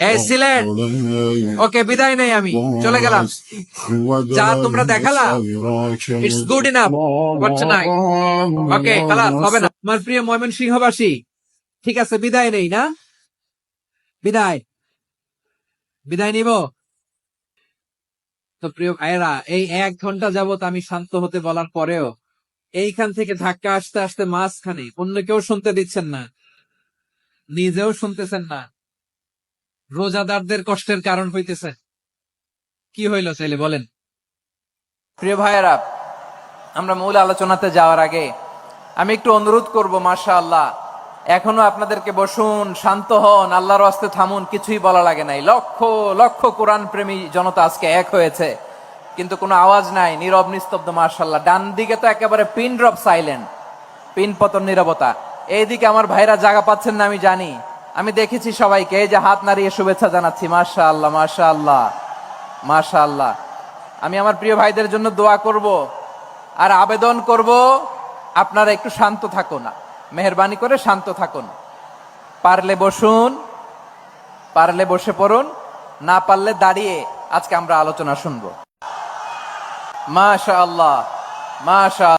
এই সিলেট, ওকে বিদায় নেই, আমি চলে গেলাম। যা তোমরা দেখালা, it's good enough for tonight. Okay খালাস, হবে না। আমার প্রিয় ময়মনসিংহবাসী, ঠিক আছে বিদায় নেই না? বিদায় বিদায় নিব তো। প্রিয় ভাইয়েরা, এই 1 ঘন্টা যাবত আমি শান্ত হতে বলার পরেও এইখান থেকে ধাক্কা আসতে আসতে মাঝখানে অন্য কেউ শুনতে দিচ্ছেন না, নিজেও শুনতেছেন না, রোজাদারদের কষ্টের কারণ হইতেছে। কি হইল চাইলে বলেন? প্রিয় ভাইয়েরা, আমরা মূল আলোচনাতে যাওয়ার আগে আমি একটু অনুরোধ করব, মাশাআল্লাহ এখনো আপনাদেরকে বসুন, শান্ত হন, আল্লাহর ওয়াস্তে থামুন, কিছুই বলা লাগে নাই। লক্ষ লক্ষ কোরআন প্রেমী জনতা আজকে এক হয়েছে, কিন্তু কোনো আওয়াজ নাই, নীরব নিস্তব্ধ। মাশাআল্লাহ, ডান দিকে তো একেবারে পিন ড্রপ সাইলেন্ট, পিন পতন নীরবতা। এইদিকে আমার ভাইরা জায়গা পাচ্ছেন না আমি জানি, আমি দেখেছি সবাইকে, এই যে হাত নাড়িয়ে শুভেচ্ছা জানাচ্ছি। মাশাআল্লাহ মাশাআল্লাহ মাশাআল্লাহ। আমি আমার প্রিয় ভাইদের জন্য দোয়া করব আর আবেদন করব, আপনারা একটু শান্ত থাকুন, মেহেরবানি করে শান্ত থাকুন। পারলে বসুন, পারলে বসে পড়ুন, না পারলে দাঁড়িয়ে আজকে আমরা আলোচনা শুনবো। মাশাআল্লাহ মাশাআল্লাহ।